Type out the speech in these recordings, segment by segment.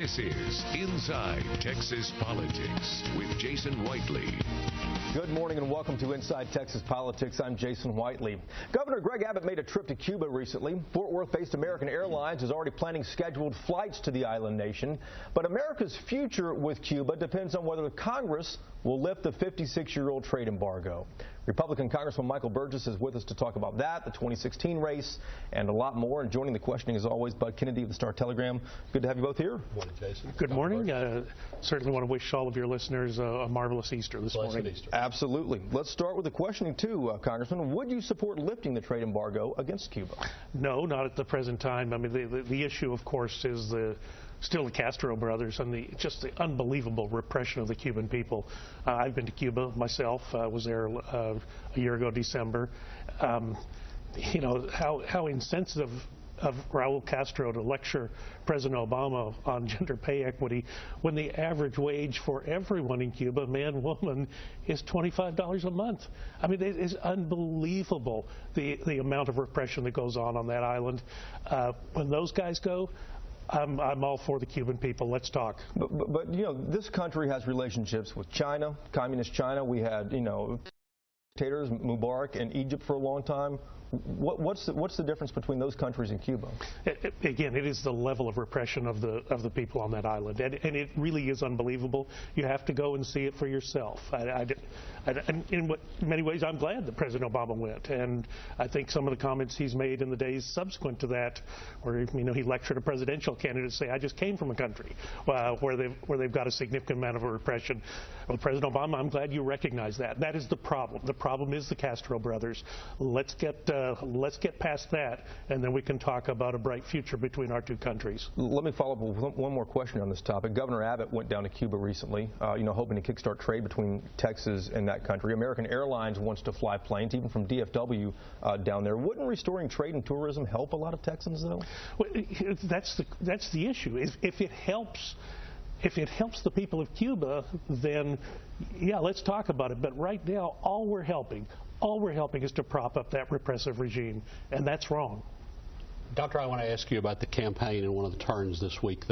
This is Inside Texas Politics with Jason Whiteley. Good morning and welcome to Inside Texas Politics. I'm Jason Whiteley. Governor Greg Abbott made a trip to Cuba recently. Fort Worth-based American Airlines is already planning scheduled flights to the island nation. But America's future with Cuba depends on whether Congress will lift the 56-year-old trade embargo. Republican Congressman Michael Burgess is with us to talk about that, the 2016 race, and a lot more. And joining the questioning, as always, Bud Kennedy of the Star-Telegram. Good to have you both here. Good morning, Jason. Good morning. Certainly want to wish all of your listeners a marvelous Easter this morning. Easter. Absolutely. Let's start with the questioning, too, Congressman. Would you support lifting the trade embargo against Cuba? No, not at the present time. I mean, the issue, of course, is still the Castro brothers and just the unbelievable repression of the Cuban people. I've been to Cuba myself. I was there a year ago, December. You know, how insensitive of Raul Castro to lecture President Obama on gender pay equity when the average wage for everyone in Cuba, man, woman, is $25 a month. I mean, it is unbelievable the amount of repression that goes on that island. When those guys go, I'm all for the Cuban people. Let's talk. But you know, this country has relationships with China, communist China. We had, you know, dictators, Mubarak, and Egypt for a long time. What's the difference between those countries and Cuba? Again, it is the level of repression of the people on that island, and it really is unbelievable. You have to go and see it for yourself. In many ways, I'm glad that President Obama went, and I think some of the comments he's made in the days subsequent to that, where he lectured a presidential candidate, say, "I just came from a country where they've got a significant amount of repression." Well, President Obama, I'm glad you recognize that. That is the problem. The problem is the Castro brothers. Let's get past that, and then we can talk about a bright future between our two countries. Let me follow up with one more question on this topic. Governor Abbott went down to Cuba recently, hoping to kickstart trade between Texas and that country. American Airlines wants to fly planes, even from DFW down there. Wouldn't restoring trade and tourism help a lot of Texans, though? Well, that's the issue. If it helps the people of Cuba, then yeah, let's talk about it. But right now, all we're helping is to prop up that repressive regime, and that's wrong. Doctor, I want to ask you about the campaign and one of the turns this week.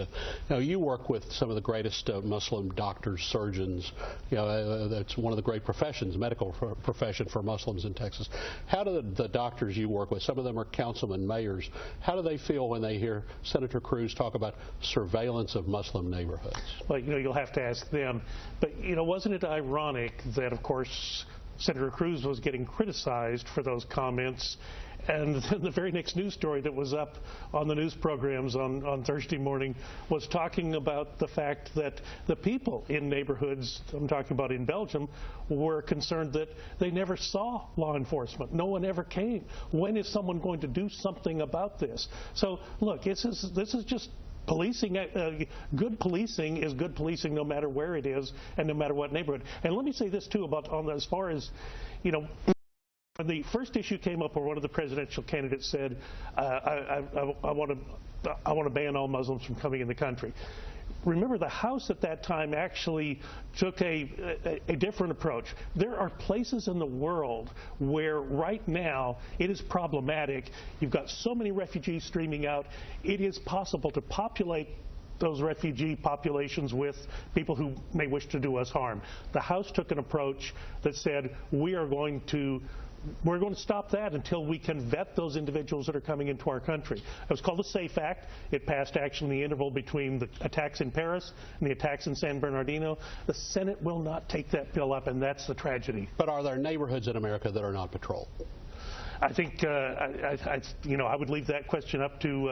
You work with some of the greatest Muslim doctors, surgeons. That's one of the great professions, medical profession for Muslims in Texas. How do the doctors you work with, some of them are councilmen, mayors, how do they feel when they hear Senator Cruz talk about surveillance of Muslim neighborhoods? Well, you'll have to ask them. But, wasn't it ironic that, of course, Senator Cruz was getting criticized for those comments, and the very next news story that was up on the news programs on Thursday morning was talking about the fact that the people in neighborhoods, I'm talking about in Belgium, were concerned that they never saw law enforcement. No one ever came. When is someone going to do something about this? So, look, this is just policing. Good policing is good policing no matter where it is and no matter what neighborhood. And let me say this too as far as, when the first issue came up where one of the presidential candidates said, I want to ban all Muslims from coming in the country. Remember, the House at that time actually took a different approach. There are places in the world where right now it is problematic. You've got so many refugees streaming out. It is possible to populate those refugee populations with people who may wish to do us harm. The House took an approach that said, we're going to stop that until we can vet those individuals that are coming into our country. It was called the SAFE Act. It passed actually in the interval between the attacks in Paris and the attacks in San Bernardino. The Senate will not take that bill up, and that's the tragedy. But are there neighborhoods in America that are not patrolled? I think I would leave that question up to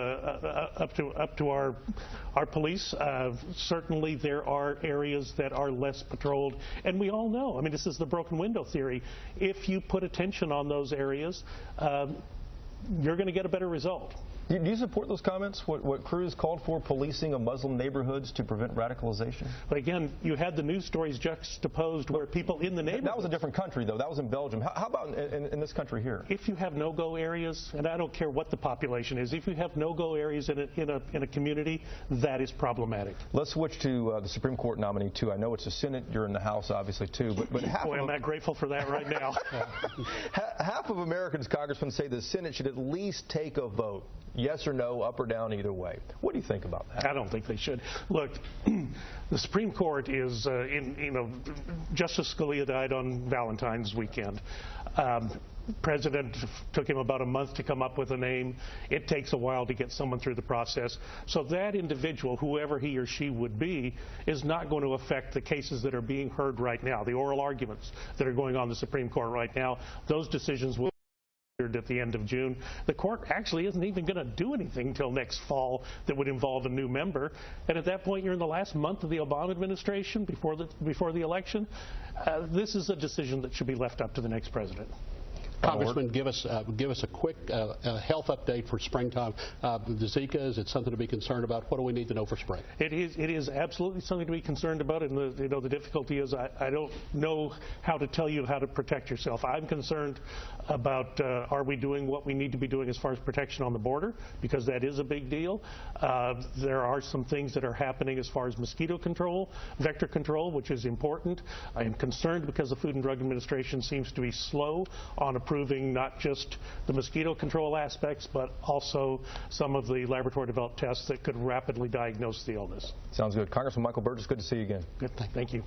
our police. Certainly, there are areas that are less patrolled, and we all know. I mean, this is the broken window theory. If you put attention on those areas, you're going to get a better result. Do you support those comments, what Cruz called for, policing of Muslim neighborhoods to prevent radicalization? But again, you had the news stories juxtaposed where people in the neighborhood. That was a different country, though. That was in Belgium. How about in this country here? If you have no-go areas, and I don't care what the population is, if you have no-go areas in a community, that is problematic. Let's switch to the Supreme Court nominee, too. I know it's the Senate. You're in the House, obviously, too. But Boy, I'm not grateful for that right now. Half of Americans, Congressmen, say the Senate should at least take a vote Yes or no, up or down, either way. What do you think about that? I don't think they should. Look, the Supreme Court is, Justice Scalia died on Valentine's weekend. President took him about a month to come up with a name. It takes a while to get someone through the process. So that individual, whoever he or she would be, is not going to affect the cases that are being heard right now, the oral arguments that are going on in the Supreme Court right now. Those decisions will be at the end of June. The court actually isn't even going to do anything until next fall that would involve a new member. And at that point, you're in the last month of the Obama administration before the election. This is a decision that should be left up to the next president. Congressman, give us a quick health update for springtime. The Zika, is it something to be concerned about? What do we need to know for spring? It is absolutely something to be concerned about, and the difficulty is I don't know how to tell you how to protect yourself. I'm concerned about are we doing what we need to be doing as far as protection on the border, because that is a big deal. There are some things that are happening as far as mosquito control, vector control, which is important. I am concerned because the Food and Drug Administration seems to be slow on approving not just the mosquito control aspects, but also some of the laboratory developed tests that could rapidly diagnose the illness. Sounds good. Congressman Michael Burgess, good to see you again. Good. Thank you.